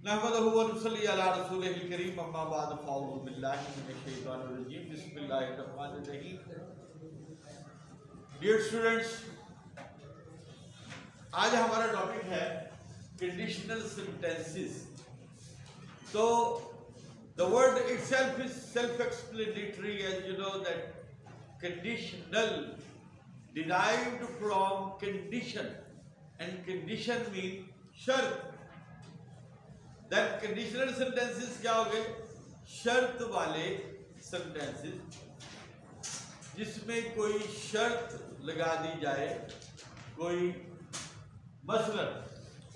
नहमदुहु व नुसल्ली अला रसूलिहिल करीम अम्मा बाद फ़अऊज़ु बिल्लाहि मिनश शैतानिर रजीम बिस्मिल्लाहिर रहमानिर रहीम। डियर स्टूडेंट्स, आज हमारा टॉपिक है कंडीशनल सेंटेंसेस। तो the word itself is self-explanatory, as you know that conditional derived from condition, and condition means शर्त। Then conditional sentences क्या हो गए? शर्त वाले sentences, जिसमें कोई शर्त लगा दी जाए। कोई मसलन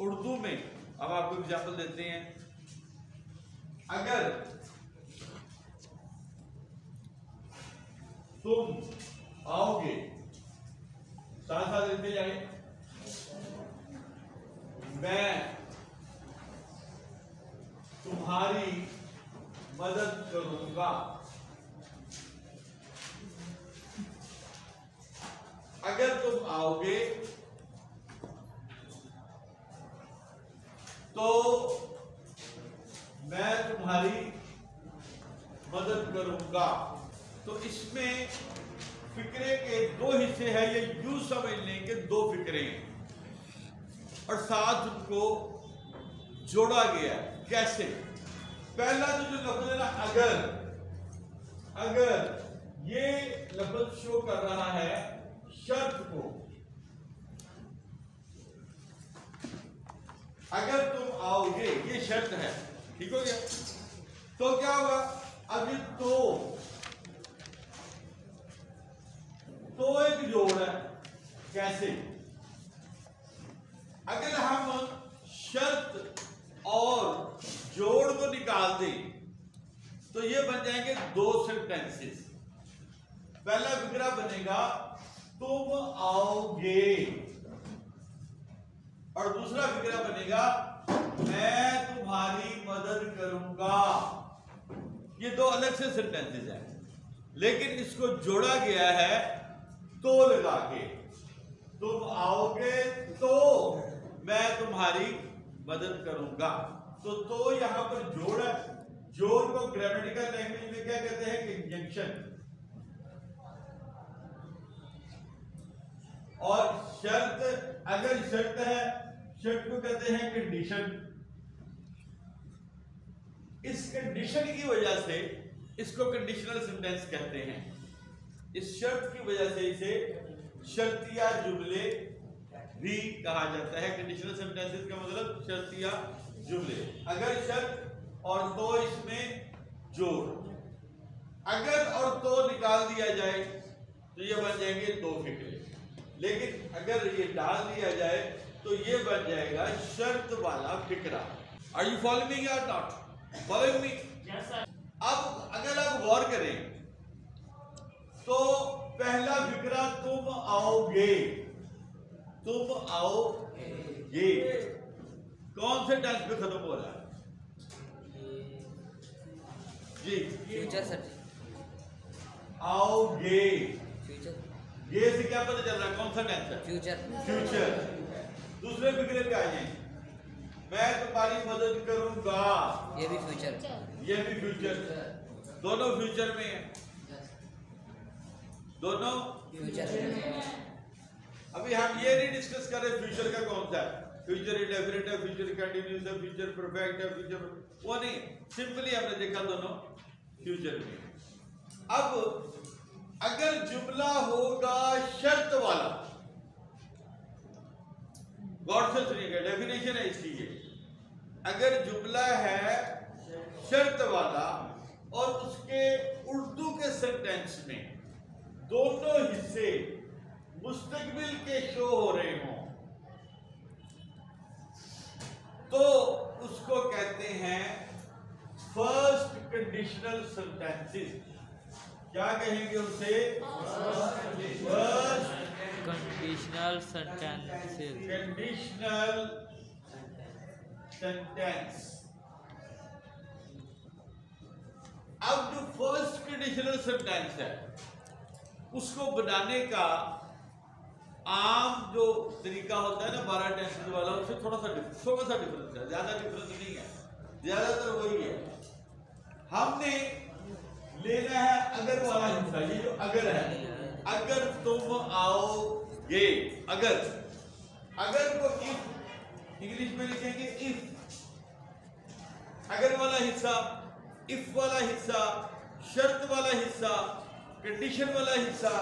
उर्दू में अब आपको एग्जाम्पल देते हैं। अगर तुम आओगे, साथ साथ देते जाए, मैं तुम्हारी मदद करूंगा। अगर तुम आओगे तो मैं तुम्हारी मदद करूंगा। तो इसमें फिक्रे के दो हिस्से हैं, ये यूं समझ लें कि दो फिक्रे हैं और साथ उनको जोड़ा गया है। कैसे? पहला तो जो लफ्ज है ना, अगर ये लफ्ज शो कर रहा है शर्त को। अगर तुम आओगे, ये शर्त है, ठीक हो गया। तो क्या होगा? अभी तो एक जोड़ है। कैसे? अगर हम शर्त और जोड़ को निकाल दें तो ये बन जाएंगे दो सेंटेंसेस। पहला फिक्रा बनेगा तुम आओगे और दूसरा फिक्रा बनेगा मैं तुम्हारी मदद करूंगा। ये दो अलग से सेंटेंसेस हैं, लेकिन इसको जोड़ा गया है तो लगा के। तुम आओगे तो मैं तुम्हारी मदद करूंगा। तो यहां पर जोड़ है। जोड़ को ग्रामेटिकल लैंग्वेज में क्या कहते हैं? कंजंक्शन। और शर्त, अगर शर्त है, शर्त को कहते हैं कंडीशन। इस कंडीशन की वजह से इसको कंडीशनल सेंटेंस कहते हैं। इस शर्त की वजह से इसे शर्तिया जुमले भी कहा जाता है। कंडीशनल सेंटेंसेस का मतलब शर्तिया जुमले। अगर शर्त और तो इसमें जोड़, अगर और तो निकाल दिया जाए तो ये बन जाएंगे दो फिक्रे। लेकिन अगर ये डाल दिया जाए तो ये बन जाएगा शर्त वाला फिक्रा। आर यू फॉलोइंग मी और not? Following me? Yes sir. अब अगर आप गौर करें तो पहला फिक्रा तुम आओगे, तुम आओगे कौन से टेंस पे खत्म हो रहा है? जी, फ्यूचर सर। आओगे, फ्यूचर। ये से क्या पता चल रहा है कौन सा टेंस है? फ्यूचर। फ्यूचर। दूसरे फिक्रे पे आ जाए, मैं तुम्हारी मदद करूंगा, ये भी फ्यूचर। ये भी फ्यूचर। दोनों फ्यूचर में है, दोनों फ्यूचर। अभी हम ये नहीं डिस्कस कर रहे फ्यूचर का कौन सा है। फ्यूचर इंडेफिनिट है, फ्यूचर कंटिन्यूअस है, फ्यूचर परफेक्ट है, फ्यूचर वो नहीं। सिंपली हमने देखा दोनों फ्यूचर में। अब अगर जुमला होगा शर्त वाला, गौर से सुनिएगा, डेफिनेशन है इसकी ये। अगर जुमला है शर्त वाला और उसके उर्दू के सेंटेंस में दोनों हिस्से मुस्तकबिल के शो हो रहे हों तो उसको कहते हैं फर्स्ट कंडीशनल सेंटेंसेस। क्या कहेंगे उसे? First conditional sentences. Conditional sentence. अब जो फर्स्ट कंडीशनल सेंटेंस है उसको बनाने का आम जो तरीका होता है ना 12 टेंसेस वाला, उससे थोड़ा सा डिफरेंस है, ज्यादा डिफरेंस नहीं है। ज्यादातर वही है। हमने लेना है अगर वाला हिस्सा, ये जो अगर है, अगर तुम आओगे, अगर को इफ इंग्लिश में लिखेंगे इफ, अगर वाला हिस्सा, इफ वाला हिस्सा, शर्त वाला हिस्सा, कंडीशन वाला हिस्सा,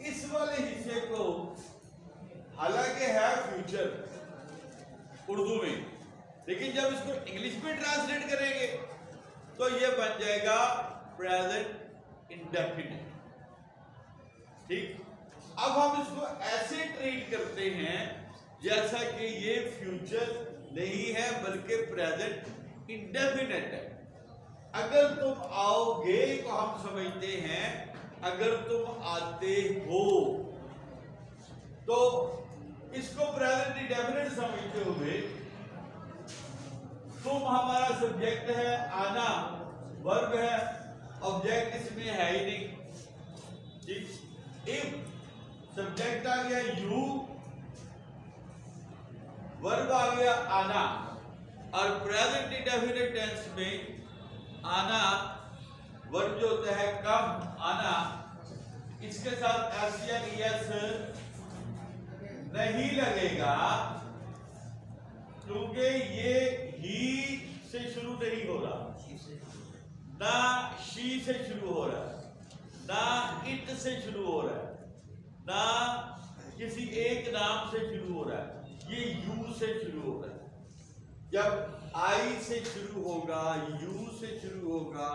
इस वाले हिस्से को हालांकि है फ्यूचर उर्दू में, लेकिन जब इसको इंग्लिश में ट्रांसलेट करेंगे तो ये बन जाएगा प्रेजेंट इंडेफिनिट। ठीक, अब हम इसको ऐसे ट्रीट करते हैं जैसा कि ये फ्यूचर नहीं है बल्कि प्रेजेंट इंडेफिनिट है। अगर तुम आओगे को हम समझते हैं अगर तुम आते हो, तो इसको प्रेजेंट इंडेफिनिट समझते हुए तुम हमारा सब्जेक्ट है, आना वर्ब है, ऑब्जेक्ट इसमें है ही नहीं। ठीक, इफ सब्जेक्ट आ गया यू, वर्ब आ गया आना, और प्रेजेंट इंडेफिनिट टेंस में आना वर्ब जो होता है कम आना, इसके साथ एस या एस नहीं लगेगा क्योंकि ये ही से शुरू नहीं हो रहा, ना शी से शुरू हो रहा है, ना इट से शुरू हो रहा है, ना किसी एक नाम से शुरू हो रहा है, ये यू से शुरू हो रहा है। जब आई से शुरू होगा, यू से शुरू होगा,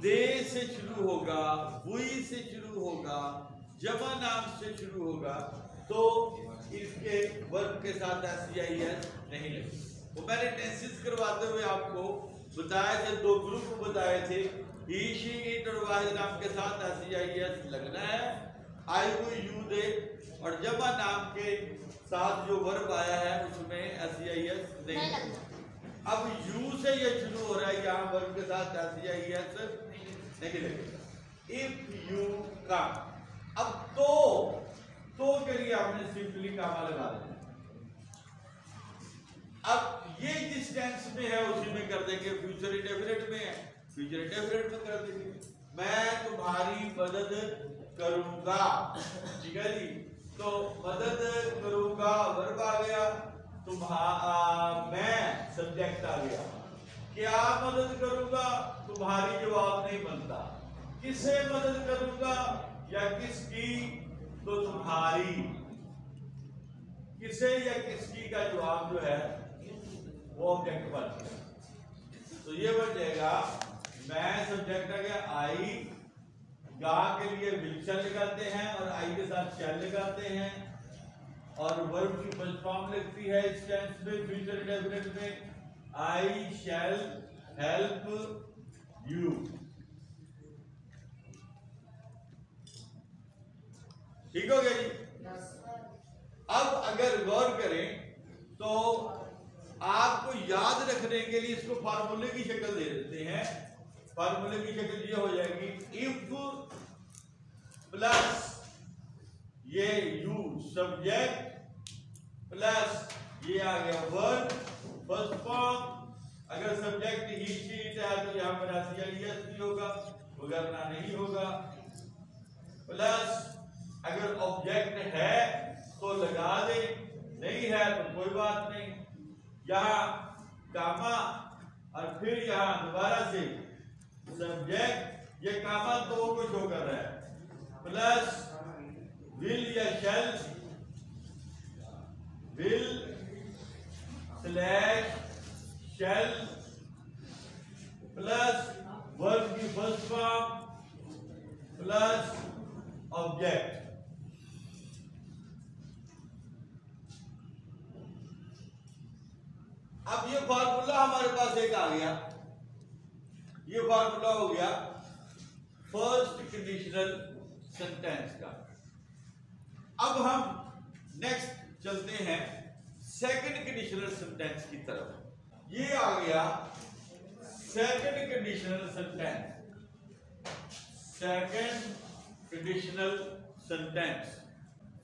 दे से शुरू होगा, हुई से शुरू होगा, जमा नाम से शुरू होगा, तो इसके वर्ब के साथ एस नहीं लगे। वो मैंने टेंसेस करवाते हुए आपको बताया थे, दो ग्रुप बताए थे, ही शी इट और वाहिद नाम के साथ एस लगना है, आई हुई यू दे, और जमा नाम के साथ जो वर्ब आया है उसमें एस नहीं लगना। अब यू से ये शुरू हो रहा है, यहाँ वर्ब के साथ एस नहीं लगेगा। इफ यू कम, अब तो के लिए आपने सिंपली कामा लगा देना। अब ये जिस टेंस में है उसी में कर देंगे, फ्यूचर इंडेफिनिट में है, फ्यूचर इंडेफिनिट में कर देंगे। मैं तुम्हारी मदद करूंगा, ठीक है जी, तो मदद करूंगा वर्ब आ गया, मैं सब्जेक्ट आ गया। क्या मदद करूंगा, तुम्हारी जवाब नहीं बनता, किसे मदद करूंगा या किसकी, तो तुम्हारी, किसे या किसकी का जवाब जो है वो ऑब्जेक्ट बन गया। तो ये बन जाएगा, मैं सब्जेक्ट आ गया, आई, गा के लिए विल शैल लगाते हैं और आई के साथ शैल लगाते हैं, और वर्ब की फर्स्ट फॉर्म लगती है इस टेंस में, फ्यूचर इंडेफिनिट में, आई शैल हेल्प यू। ठीक हो गया जी। अब अगर गौर करें तो आपको याद रखने के लिए इसको फार्मूले की शक्ल दे देते हैं। फार्मूले की शक्ल ये हो जाएगी, इफ प्लस ये यू सब्जेक्ट प्लस ये आ गया वर्ब फर्स्ट फॉर्म, अगर सब्जेक्ट ही शी इट है तो यहाँ पर एस नहीं होगा, वरना नहीं होगा, प्लस अगर ऑब्जेक्ट है तो लगा दे, नहीं है तो कोई बात नहीं, यहाँ कामा और फिर यहाँ दोबारा से सब्जेक्ट, ये कामा दो को शो कर रहा है, प्लस विल या shall, will slash shall plus verb की फर्स्ट फॉर्म प्लस ऑब्जेक्ट। अब ये फार्मूला हमारे पास एक आ गया, ये फार्मूला हो गया फर्स्ट कंडीशनल सेंटेंस का। अब हम नेक्स्ट चलते हैं सेकंड कंडीशनल सेंटेंस की तरफ। ये आ गया second conditional sentence, second conditional sentence.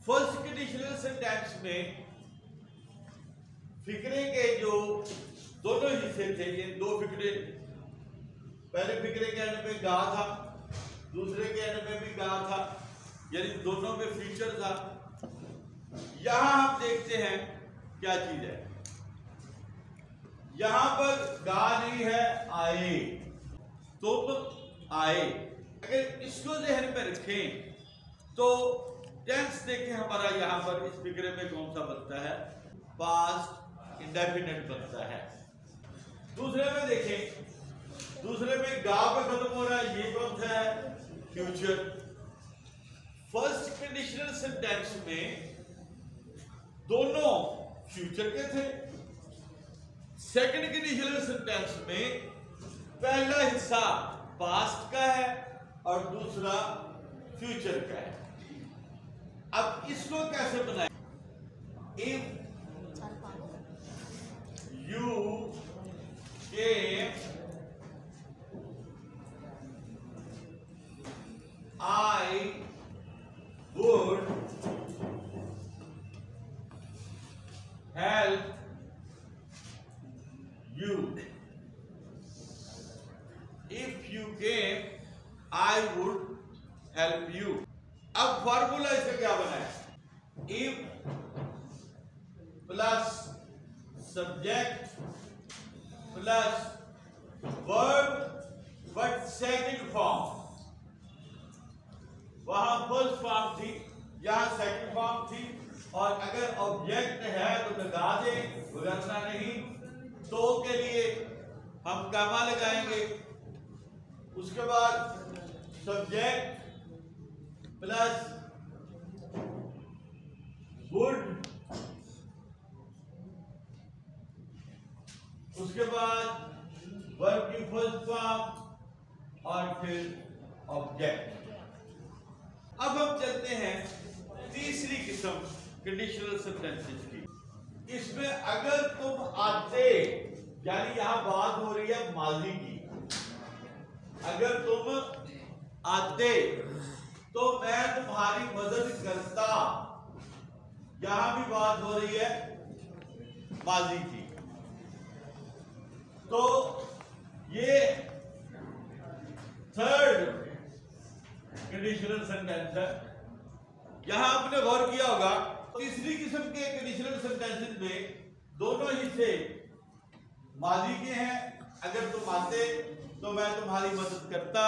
First conditional sentence में फिक्रे के जो दोनों हिस्से थे, ये दो फिक्रे, पहले फिक्रे के एंड में गा था, दूसरे के एंड में भी गा था, यानी दोनों में फ्यूचर था। यहां हम देखते हैं क्या चीज है, यहां पर गा नहीं है, आए, तुम आए। अगर इसको ध्यान में रखें तो टेंस देखें हमारा यहां पर इस फिक्रे में कौन सा बनता है, पास्ट इंडेफिनिट बनता है। दूसरे में देखें, दूसरे में गा पे खत्म हो रहा है, ये कौन सा है, फ्यूचर। फर्स्ट कंडीशनल सेंटेंस में दोनों फ्यूचर के थे, सेकंड कंडीशनल सेंटेंस में पहला हिस्सा पास्ट का है और दूसरा फ्यूचर का है। अब इसको कैसे बनाएं, if you came, I would help you. If you came, I would help you. अब फॉर्मूला इसका क्या बना है, if plus subject plus verb but second form, वहां फर्स्ट फॉर्म थी, यहां सेकंड फॉर्म थी, और अगर ऑब्जेक्ट है तो लगा दें, वरना नहीं। तो के लिए हम कामा लगाएंगे, उसके बाद सब्जेक्ट प्लस वुड, उसके बाद वर्ब की फर्स्ट फॉर्म और फिर ऑब्जेक्ट। अब हम चलते हैं तीसरी किस्म कंडीशनल सेंटेंसेस की। इसमें अगर तुम आते, यानी यहां बात हो रही है माजी की, अगर तुम आते तो मैं तुम्हारी मदद करता, यहां भी बात हो रही है माजी की। तो ये थर्ड कंडीशनल सेंटेंस है। यहां आपने गौर किया होगा, तीसरी किस्म के कंडीशनल सेंटेंसेस में दोनों हिस्से माजी के हैं। अगर तुम आते तो मैं तुम्हारी मदद करता,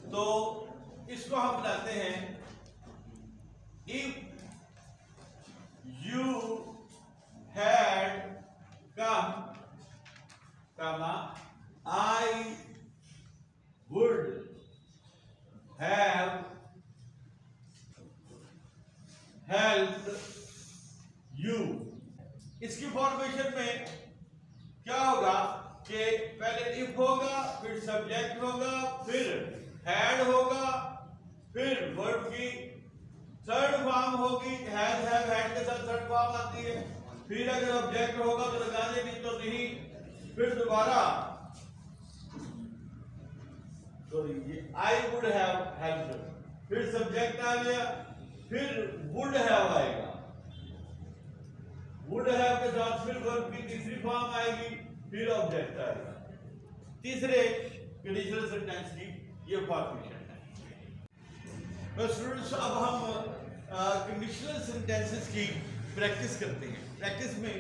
तो इसको हम बनाते हैं if you had come, I would have helped you। इसकी फॉर्मेशन में क्या होगा कि पहले इफ होगा, फिर सब्जेक्ट होगा, फिर हैड होगा, फिर वर्ब की थर्ड फॉर्म होगी, हैज हैव हैड के साथ थर्ड फॉर्म आती है, फिर अगर ऑब्जेक्ट होगा तो लगा दे, नहीं तो नहीं, फिर दोबारा सॉरी ये आई वुड हैव हेल्प्ड, फिर सब्जेक्ट आ गया, फिर वुड हैव आएगा, वुड हैव के साथ फिर वर्ब की तीसरी फॉर्म आएगी, फिर ऑब्जेक्ट आएगा। तीसरे कंडीशनल सेंटेंस की ये फॉर्मेशन है। तो स्टूडेंट्स अब हम कंडीशनल सेंटेंसेस की प्रैक्टिस करते हैं। प्रैक्टिस में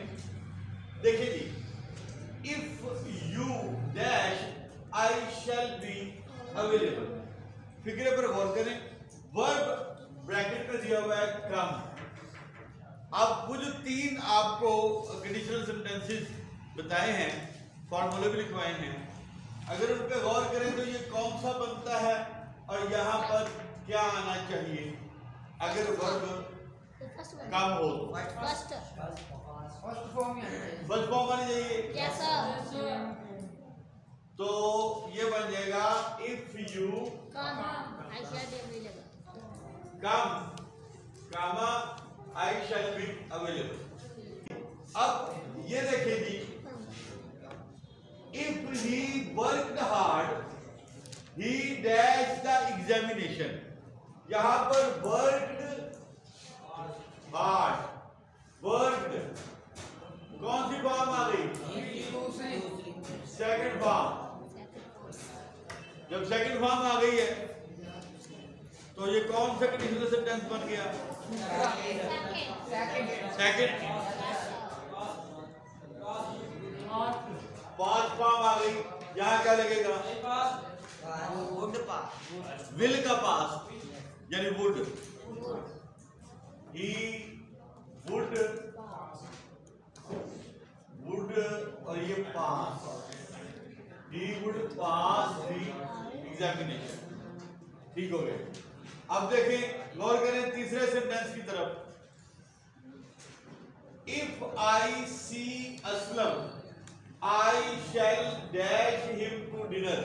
देखिए जी, if you dash I shall be available, फिक्रे पर गौर करें, वर्ब ब्रैकेट में दिया हुआ है कम। अब वो जो तीन आपको कंडीशनल सेंटेंसेस बताए हैं, फॉर्मूले भी लिखवाए हैं, अगर उन पे गौर करें तो ये कौन सा बनता है और यहाँ पर क्या आना चाहिए अगर वर्ब कम हो तो? फर्स्ट फॉर्म आनी चाहिए। तो ये बन जाएगा if you come comma I shall be available. अब ये देखिए जी, if he worked hard he dash the examination, यहां पर वर्कड हार्ड, वर्कड कौन सी फॉर्म आ गई? Second form. जब सेकंड फॉर्म आ गई है तो ये कौन सा कंडीशनल सेंटेंस बन गया? सेकंड। पास्ट फॉर्म आ गई, यहाँ क्या लगेगा? विल का पास्ट यानी वुड। ही वुड और ये पास, he would pass the examination। ठीक हो गए। अब देखें, गौर करें तीसरे सेंटेंस की तरफ। If I see Aslam, I shall dash him to dinner।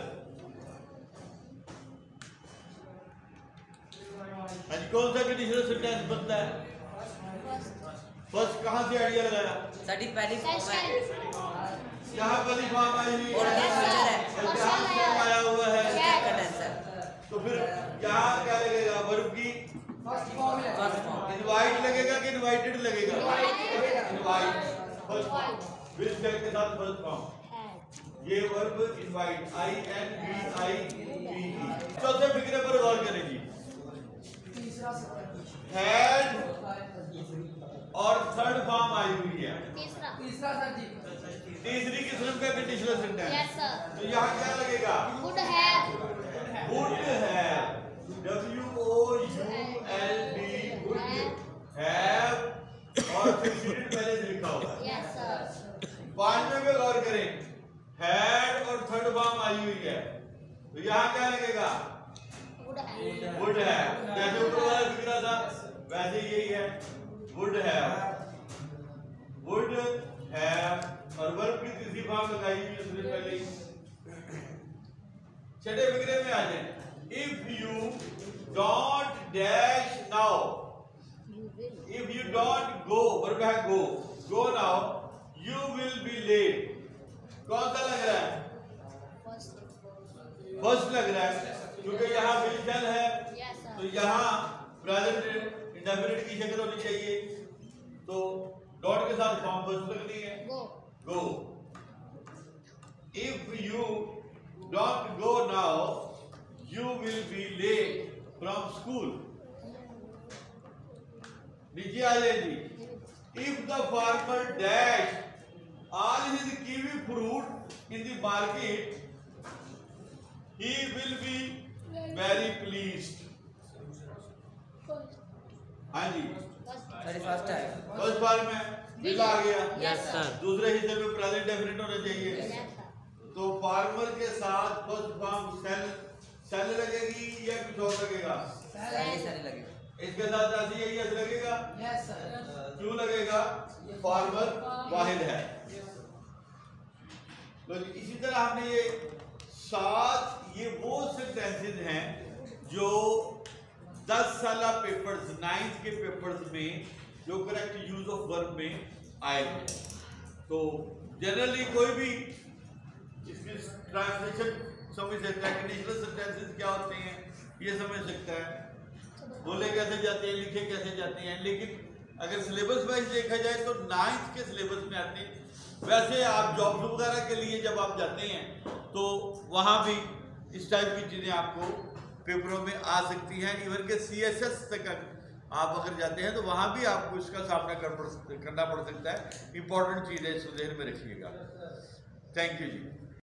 आज कौन सा कंडीशनल सेंटेंस बनता है? फर्स्ट कहां से आइडिया लगाया? साडी पहली फॉर्म है, यहाँ पहली फॉर्म आई हुई और ये फ्यूचर है, और यहाँ फॉर्म आया हुआ है। सेकंड आंसर तो फिर यहाँ क्या लगेगा? वर्ब की फर्स्ट फॉर्म। इनवाइट लगेगा कि इनवाइटेड लगेगा? Invite first form, will shell के साथ फर्स्ट फॉर्म। ये वर्ब इनवाइट, INVITE। चौथे फिक्रे पर गौर करेंगे। हैड और थर्ड फॉर्म आई हुई है। तीसरा सर जी। तीसरी किस्म का कंडीशनल सेंटेंस। Yes sir. तो यहाँ क्या लगेगा? गुड है। Would have, WOULD, would have और फिर यूनिट पहले से लिखा हुआ है। Yes sir. पांचवें पे गौर करें, हैड और थर्ड फॉर्म आई हुई है, तो यहाँ क्या लगेगा? गुड है। Would have. जैसे ऊपर वाला दिख रहा था वैसे यही है, वुड हैव और वर्ब की तीसरी फॉर्म लगाई हुई है उसने पहले ही। छठे फिक्रे में आ जाए। If you don't dash now, if you don't go, verb है go, go now you will be late. कौन सा लग रहा है? फर्स्ट लग रहा है, क्योंकि यहाँ विल शैल है तो यहाँ प्रेजेंट इंडेफिनिट की शक्ल होनी चाहिए, तो डॉट के साथ फॉर्म फर्स्ट लगनी है। Go. If you don't go now you will be late from school. नीचे आ जाएगी। If the farmer dash all his kiwi fruit in the market he will be very pleased। हाँ जी, साडी फर्स्ट है, first form में will आ गया। Yes sir. दूसरे हिस्से में प्रेजेंट डेफिनेट होना चाहिए। तो फार्मर के साथ फर्स्ट फॉर्म सेल लगेगी या कुछ और लगेगा? सारी लगेगा। इसके साथ ऐसे यही ऐसे लगेगा। Yes sir. क्यों लगेगा? फार्मर वाहिद है। तो इसी तरह हमने ये 7 ये वो सेंटेंसेस हैं जो 10 साला पेपर्स 9th के पेपर्स में जो करेक्ट यूज ऑफ वर्ब में आए हैं। तो जनरली कोई भी इसकी ट्रांसलेशन समझ सकता है, कंडीशनल सेंटेंसेस क्या होते हैं ये समझ सकता है, बोले कैसे जाते हैं, लिखे कैसे जाते हैं। लेकिन अगर सिलेबस वाइज देखा जाए तो 9th के सिलेबस में आते हैं। वैसे आप जॉब वगैरह के लिए जब आप जाते हैं तो वहाँ भी इस टाइप की चीज़ें आपको पेपरों में आ सकती हैं। इवन के CSS तक आप अगर जाते हैं तो वहाँ भी आपको इसका सामना करना पड़ सकता है। इंपॉर्टेंट चीज़ है, इसको ध्यान में रखिएगा। Thank you ji.